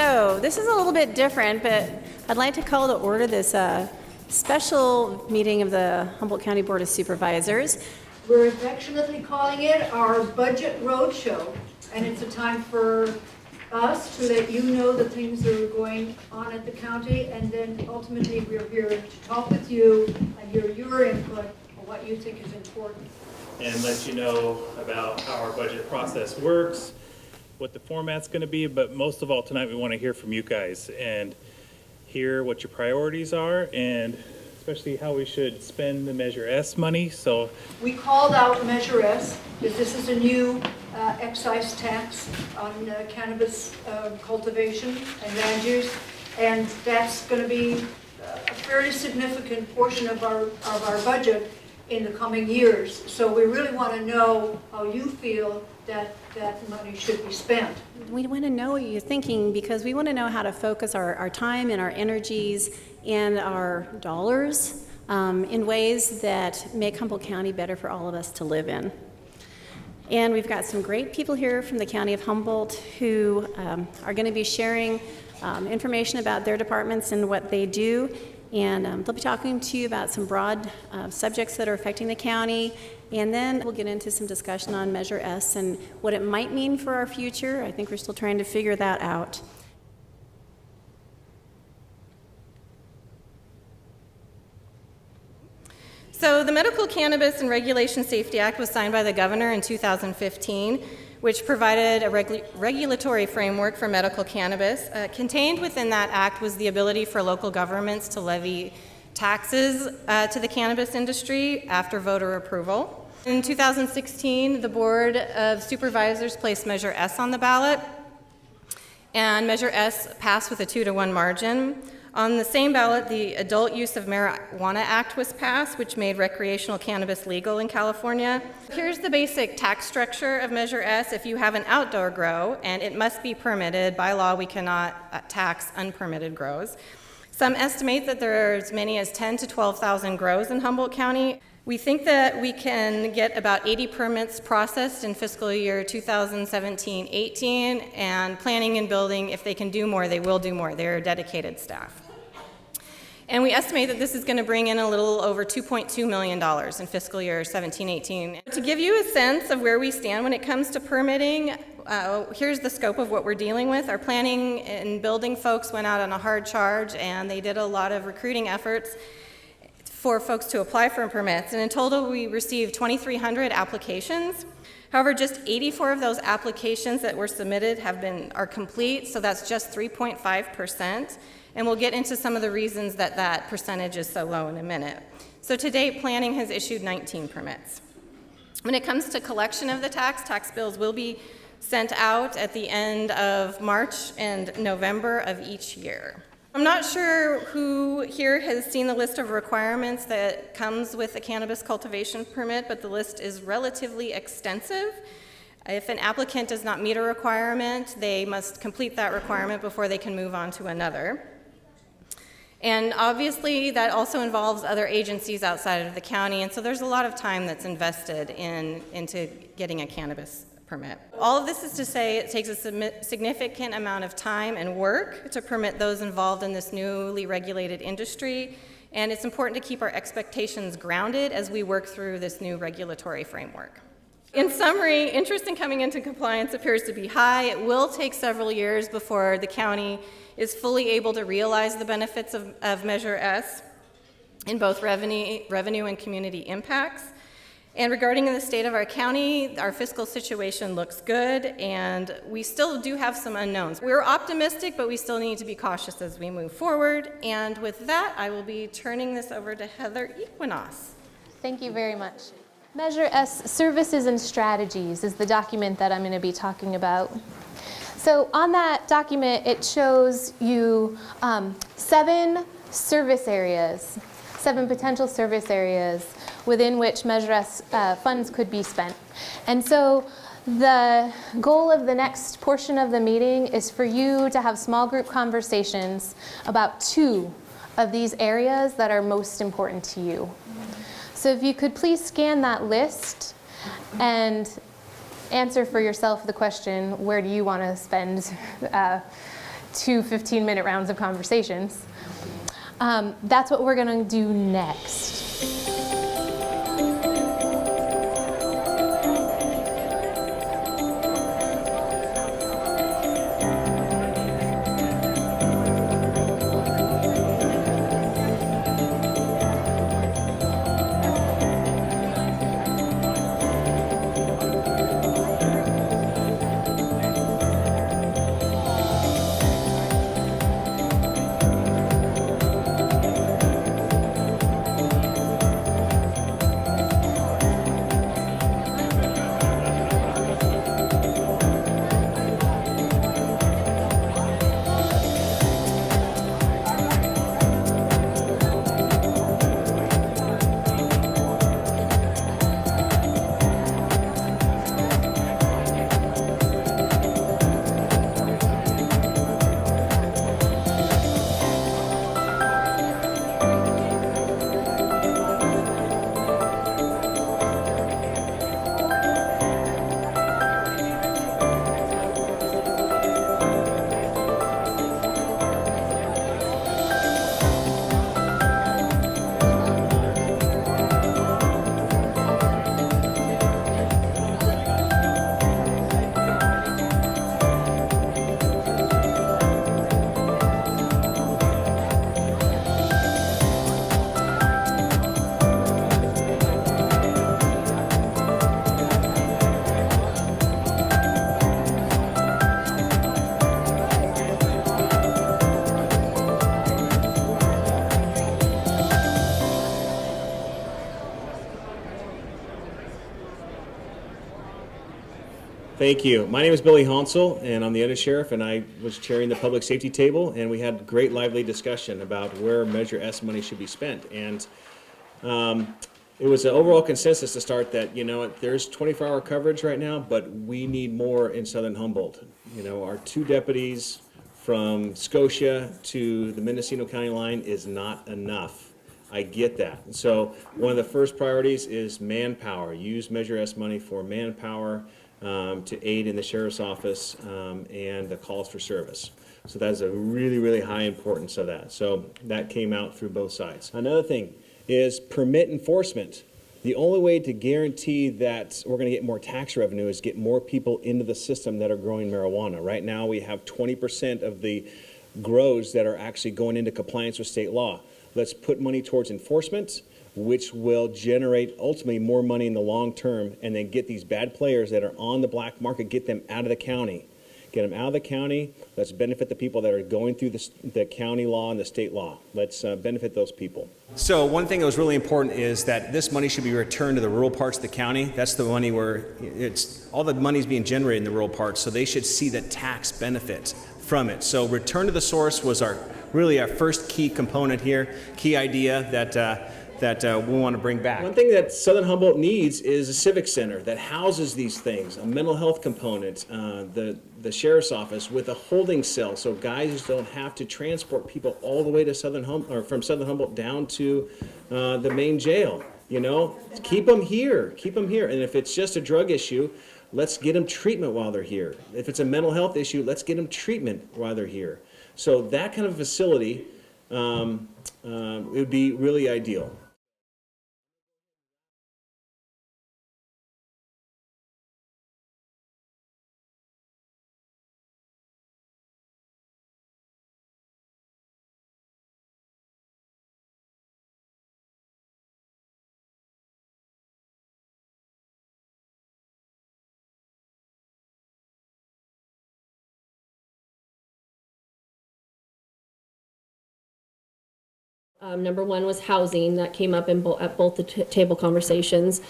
So this is a little bit different, but I'd like to call to order this special meeting of the Humboldt County Board of Supervisors. We're affectionately calling it our Budget Roadshow, and it's a time for us to let you know the things that are going on at the county, and then ultimately we're here to talk with you and hear your input on what you think is important. And let you know about how our budget process works, what the format's going to be, but most of all tonight we want to hear from you guys and hear what your priorities are, and especially how we should spend the Measure S money. So we called out Measure S because this is a new excise tax on cannabis cultivation and land use, and that's going to be a fairly significant portion of our budget in the coming years. So we really want to know how you feel that money should be spent. We want to know what you're thinking because we want to know how to focus our time and our energies and our dollars in ways that make Humboldt County better for all of us to live in. And we've got some great people here from the County of Humboldt who are going to be sharing information about their departments and what they do. And they'll be talking to you about some broad subjects that are affecting the county. And then we'll get into some discussion on Measure S and what it might mean for our future. I think we're still trying to figure that out. So the Medical Cannabis and Regulation Safety Act was signed by the governor in 2015, which provided a regulatory framework for medical cannabis. Contained within that act was the ability for local governments to levy taxes to the cannabis industry after voter approval. In 2016, the Board of Supervisors placed Measure S on the ballot, and Measure S passed with a 2-to-1 margin. On the same ballot, the Adult Use of Marijuana Act was passed, which made recreational cannabis legal in California. Here's the basic tax structure of Measure S. If you have an outdoor grow, and it must be permitted, by law we cannot tax unpermitted grows. Some estimate that there are as many as 10,000 to 12,000 grows in Humboldt County. We think that we can get about 80 permits processed in fiscal year 2017-18, and planning and building, if they can do more, they will do more. They're dedicated staff. And we estimate that this is going to bring in a little over $2.2 million in fiscal year 17-18. To give you a sense of where we stand when it comes to permitting, here's the scope of what we're dealing with. Our planning and building folks went out on a hard charge, and they did a lot of recruiting efforts for folks to apply for permits. And in total, we received 2,300 applications. However, just 84 of those applications that were submitted are complete, so that's just 3.5%. And we'll get into some of the reasons that that percentage is so low in a minute. So to date, planning has issued 19 permits. When it comes to collection of the tax bills will be sent out at the end of March and November of each year. I'm not sure who here has seen the list of requirements that comes with a cannabis cultivation permit, but the list is relatively extensive. If an applicant does not meet a requirement, they must complete that requirement before they can move on to another. And obviously that also involves other agencies outside of the county, and so there's a lot of time that's invested into getting a cannabis permit. All of this is to say it takes a significant amount of time and work to permit those involved in this newly regulated industry, and it's important to keep our expectations grounded as we work through this new regulatory framework. In summary, interest in coming into compliance appears to be high. It will take several years before the county is fully able to realize the benefits of Measure S in both revenue and community impacts. And regarding the state of our county, our fiscal situation looks good, and we still do have some unknowns. We're optimistic, but we still need to be cautious as we move forward. And with that, I will be turning this over to Heather Equinos. Thank you very much. Measure S, Services and Strategies, is the document that I'm going to be talking about. So on that document, it shows you 7 potential service areas within which Measure S funds could be spent. And so the goal of the next portion of the meeting is for you to have small group conversations about 2 of these areas that are most important to you. So if you could please scan that list and answer for yourself the question, where do you want to spend 2 15-minute rounds of conversations. That's what we're going to do next. Thank you. My name is Billy HONSAL, and I'm the undersheriff, and I was chairing the public safety table, and we had great lively discussion about where Measure S money should be spent. And it was an overall consensus to start that, you know, there's 24-hour coverage right now, but we need more in southern Humboldt. You know, our 2 deputies from Scotia to the Mendocino County line is not enough. I get that. And so one of the first priorities is manpower. Use Measure S money for manpower to aid in the sheriff's office and the calls for service. So that's a really, really high importance of that. So that came out through both sides. Another thing is permit enforcement. The only way to guarantee that we're going to get more tax revenue is get more people into the system that are growing marijuana. Right now we have 20% of the grows that are actually going into compliance with state law. Let's put money towards enforcement, which will generate ultimately more money in the long term, and then get these bad players that are on the black market, get them out of the county. Get them out of the county. Let's benefit the people that are going through the county law and the state law. Let's benefit those people. So one thing that was really important is that this money should be returned to the rural parts of the county. That's the money where all the money is being generated in the rural parts, so they should see the tax benefit from it. So return to the source was really our first key component here, key idea that we want to bring back. One thing that Southern Humboldt needs is a civic center that houses these things, a mental health component, the sheriff's office with a holding cell, so guys don't have to transport people all the way to from Southern Humboldt down to the main jail. You know, keep them here, and if it's just a drug issue, let's get them treatment while they're here. If it's a mental health issue, let's get them treatment while they're here. So that kind of facility it would be really ideal. Number one was housing. That came up at both the table conversations.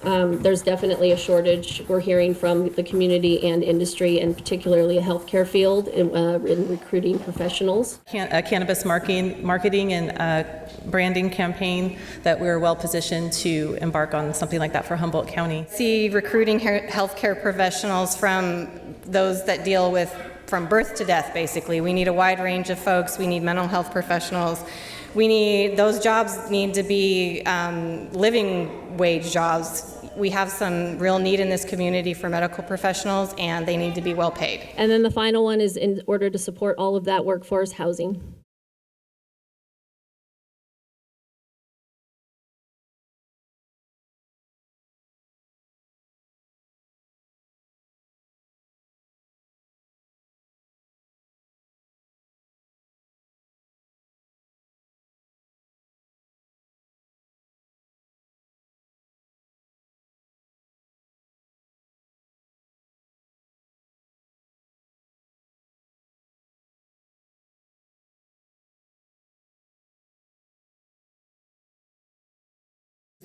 There's definitely a shortage. We're hearing from the community and industry, and particularly a healthcare field in recruiting professionals. A cannabis marketing and branding campaign that we're well positioned to embark on something like that for Humboldt County. See recruiting healthcare professionals from those that deal with from birth to death, basically. We need a wide range of folks. We need mental health professionals. Those jobs need to be living wage jobs. We have some real need in this community for medical professionals, and they need to be well paid. And then the final one is in order to support all of that workforce, housing.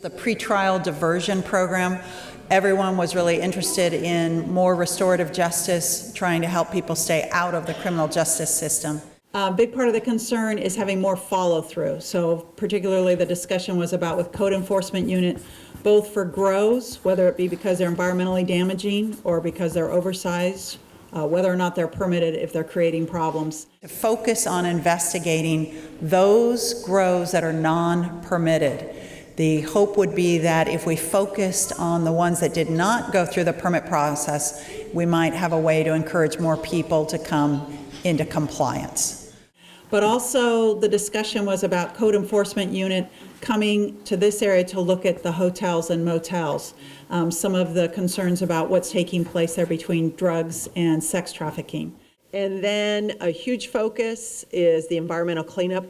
The pretrial diversion program, everyone was really interested in more restorative justice, trying to help people stay out of the criminal justice system. A big part of the concern is having more follow-through. So particularly the discussion was about with code enforcement unit, both for grows, whether it be because they're environmentally damaging or because they're oversized, whether or not they're permitted if they're creating problems. To focus on investigating those grows that are non-permitted. The hope would be that if we focused on the ones that did not go through the permit process, we might have a way to encourage more people to come into compliance. But also the discussion was about code enforcement unit coming to this area to look at the hotels and motels. Some of the concerns about what's taking place there between drugs and sex trafficking. And then a huge focus is the environmental cleanup.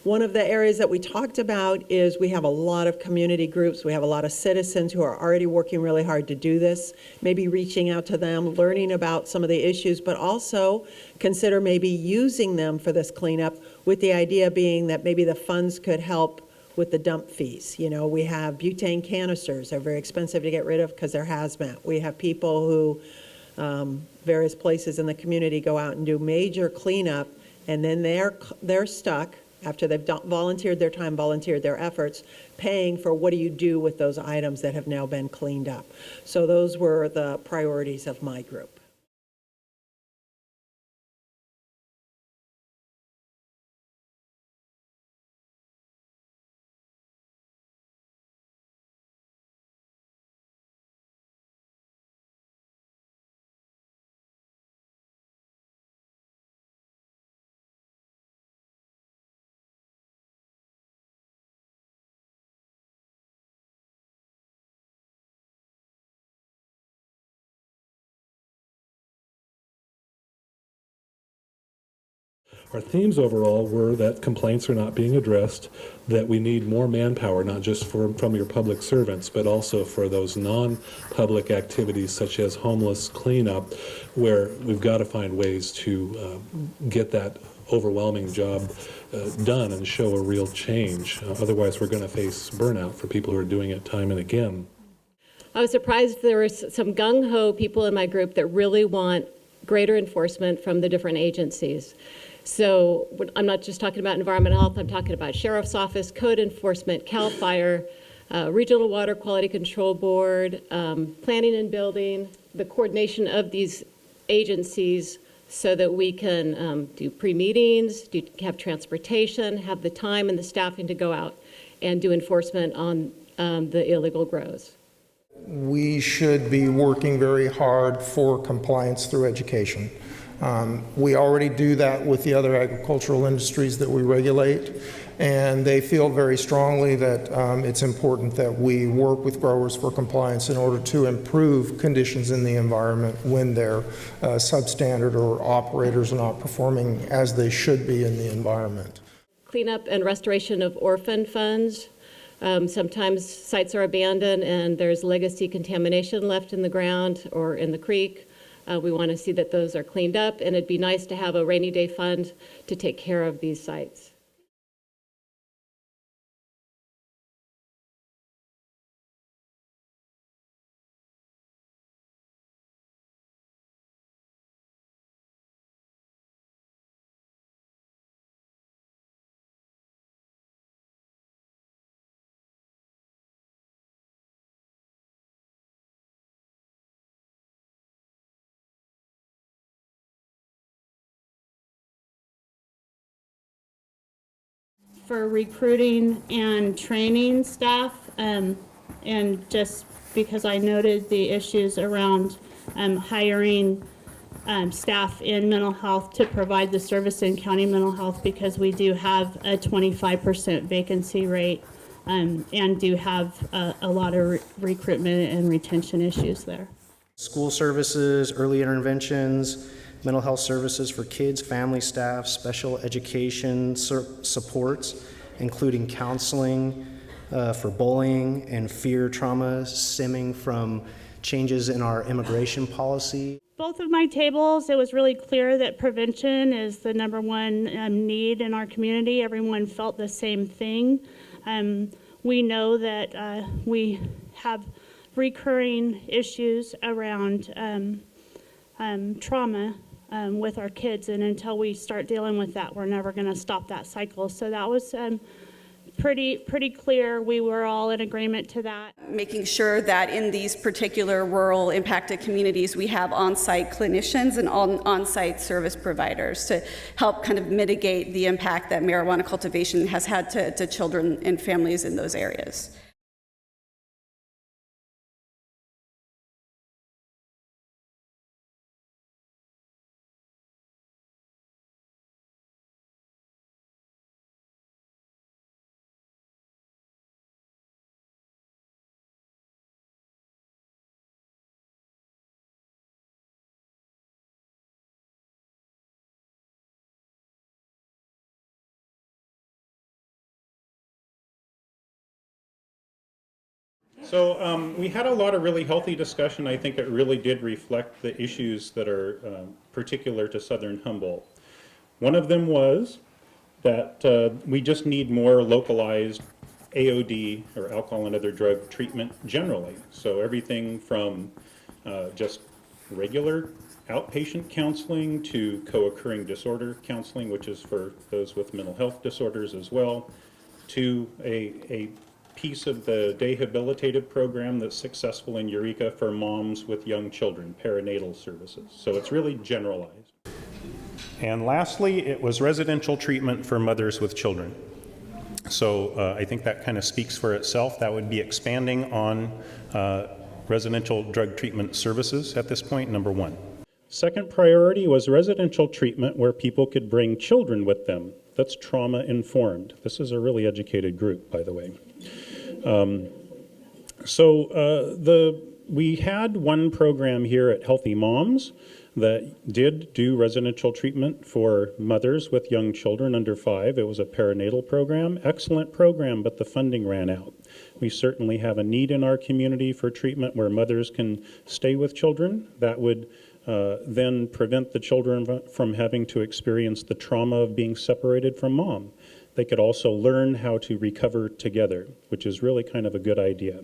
One of the areas that we talked about is we have a lot of community groups, we have a lot of citizens who are already working really hard to do this, maybe reaching out to them, learning about some of the issues, but also consider maybe using them for this cleanup, with the idea being that maybe the funds could help with the dump fees. You know, we have butane canisters, they're very expensive to get rid of because they're hazmat. We have people who, various places in the community go out and do major cleanup, and then they're stuck after they've volunteered their time, volunteered their efforts, paying for what do you do with those items that have now been cleaned up. So those were the priorities of my group. Our themes overall were that complaints are not being addressed, that we need more manpower, not just from your public servants, but also for those non-public activities such as homeless cleanup, where we've got to find ways to get that overwhelming job done and show a real change. Otherwise, we're going to face burnout for people who are doing it time and again. I was surprised there were some gung-ho people in my group that really want greater enforcement from the different agencies. So I'm not just talking about environmental health, I'm talking about Sheriff's Office, Code Enforcement, CAL FIRE, Regional Water Quality Control Board, Planning and Building, the coordination of these agencies so that we can do pre-meetings, have transportation, have the time and the staffing to go out and do enforcement on the illegal grows. We should be working very hard for compliance through education. We already do that with the other agricultural industries that we regulate, and they feel very strongly that it's important that we work with growers for compliance in order to improve conditions in the environment when they're substandard or operators are not performing as they should be in the environment. Cleanup and restoration of orphan funds. Sometimes sites are abandoned and there's legacy contamination left in the ground or in the creek. We want to see that those are cleaned up, and it'd be nice to have a rainy day fund to take care of these sites. For recruiting and training staff, and just because I noted the issues around hiring staff in mental health to provide the service in county mental health, because we do have a 25% vacancy rate and do have a lot of recruitment and retention issues there. School services, early interventions, mental health services for kids, family, staff, special education supports, including counseling for bullying and fear trauma stemming from changes in our immigration policy. Both of my tables, it was really clear that prevention is the #1 need in our community. Everyone felt the same thing. We know that we have recurring issues around trauma with our kids, and until we start dealing with that, we're never going to stop that cycle. So that was pretty clear. We were all in agreement to that. Making sure that in these particular rural impacted communities, we have on-site clinicians and on-site service providers to help kind of mitigate the impact that marijuana cultivation has had to children and families in those areas. So we had a lot of really healthy discussion. I think it really did reflect the issues that are particular to Southern Humboldt. One of them was that we just need more localized AOD, or alcohol and other drug treatment generally. So everything from just regular outpatient counseling to co-occurring disorder counseling, which is for those with mental health disorders as well, to a piece of the rehabilitative program that's successful in Eureka for moms with young children, perinatal services. So it's really generalized. And lastly, it was residential treatment for mothers with children. So I think that kind of speaks for itself. That would be expanding on residential drug treatment services at this point, #1. Second priority was residential treatment where people could bring children with them. That's trauma informed. This is a really educated group, by the way. We had one program here at Healthy Moms that did do residential treatment for mothers with young children under 5. It was a perinatal program, excellent program, but the funding ran out. We certainly have a need in our community for treatment where mothers can stay with children. That would then prevent the children from having to experience the trauma of being separated from mom. They could also learn how to recover together, which is really kind of a good idea.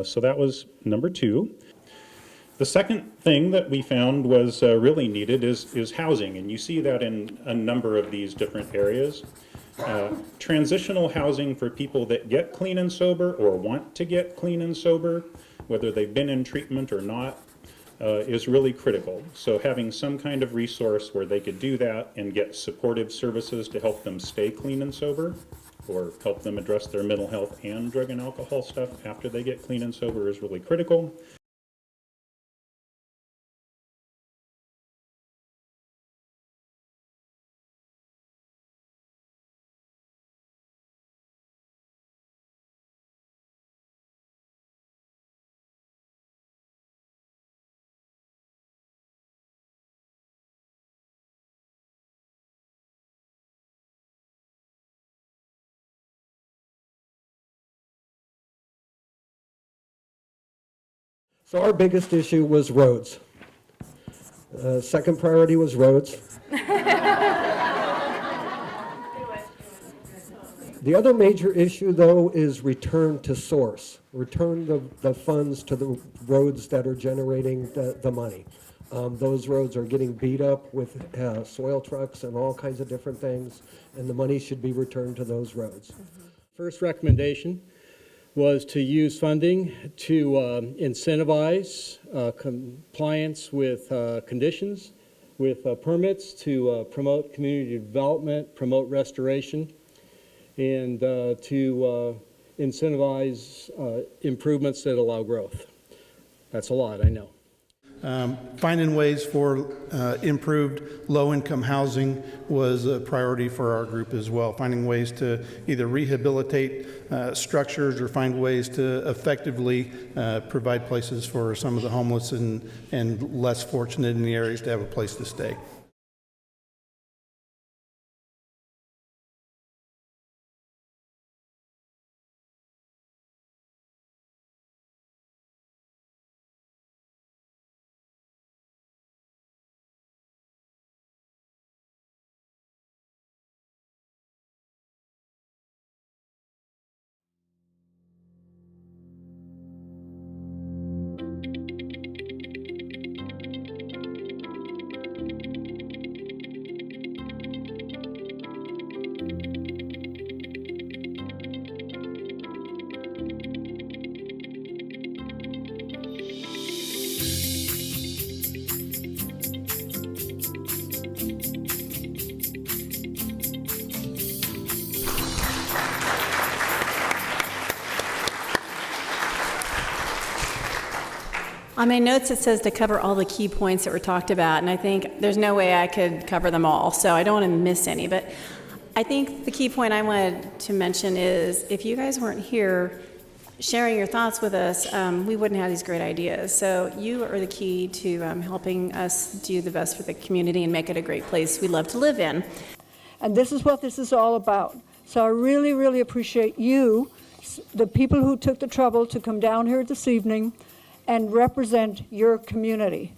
So that was #2. The second thing that we found was really needed is housing, and you see that in a number of these different areas. Transitional housing for people that get clean and sober or want to get clean and sober, whether they've been in treatment or not, is really critical. So having some kind of resource where they could do that and get supportive services to help them stay clean and sober, or help them address their mental health and drug and alcohol stuff after they get clean and sober, is really critical. So our biggest issue was roads. Second priority was roads. The other major issue, though, is return to source. Return the funds to the roads that are generating the money. Those roads are getting beat up with soil trucks and all kinds of different things, and the money should be returned to those roads. First recommendation was to use funding to incentivize compliance with conditions, with permits, to promote community development, promote restoration, and to incentivize improvements that allow growth. That's a lot, I know. Finding ways for improved low-income housing was a priority for our group as well. Finding ways to either rehabilitate structures or find ways to effectively provide places for some of the homeless and less fortunate in the areas to have a place to stay. On my notes, it says to cover all the key points that were talked about, and I think there's no way I could cover them all, so I don't want to miss any. But I think the key point I wanted to mention is if you guys weren't here sharing your thoughts with us, we wouldn't have these great ideas. So you are the key to helping us do the best for the community and make it a great place we love to live in. And this is what this is all about. So I really, really appreciate you, the people who took the trouble to come down here this evening and represent your community,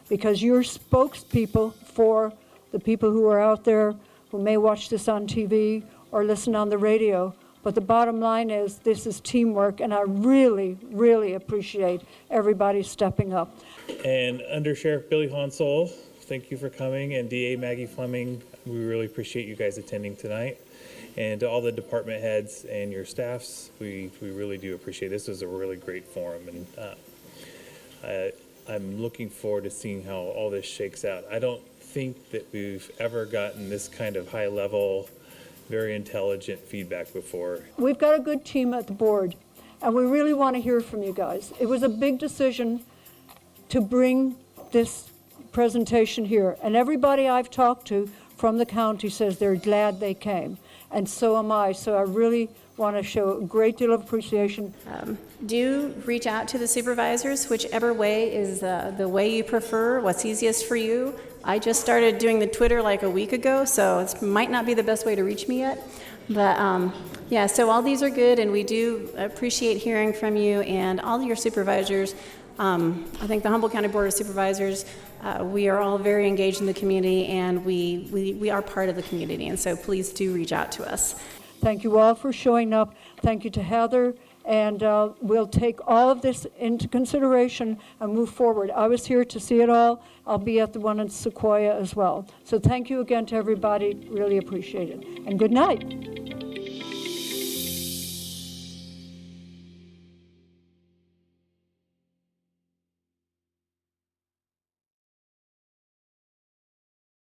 because you're spokespeople for the people who are out there who may watch this on TV or listen on the radio. But the bottom line is this is teamwork, and I really, really appreciate everybody stepping up. And Under Sheriff Billy HONSAL, thank you for coming, and DA Maggie Fleming, we really appreciate you guys attending tonight. And to all the department heads and your staffs, we really do appreciate it. This is a really great forum, and I'm looking forward to seeing how all this shakes out. I don't think that we've ever gotten this kind of high level, very intelligent feedback before. We've got a good team at the board, and we really want to hear from you guys. It was a big decision to bring this presentation here, and everybody I've talked to from the county says they're glad they came, and so am I. So I really want to show a great deal of appreciation. Do reach out to the supervisors, whichever way is the way you prefer, what's easiest for you. I just started doing the Twitter like a week ago, so it might not be the best way to reach me yet. But yeah, so all these are good, and we do appreciate hearing from you and all your supervisors. I think the Humboldt County Board of Supervisors, we are all very engaged in the community, and we are part of the community, and so please do reach out to us. Thank you all for showing up. Thank you to Heather, and we'll take all of this into consideration and move forward. I was here to see it all. I'll be at the one in Sequoia as well. So thank you again to everybody. Really appreciate it. And good night.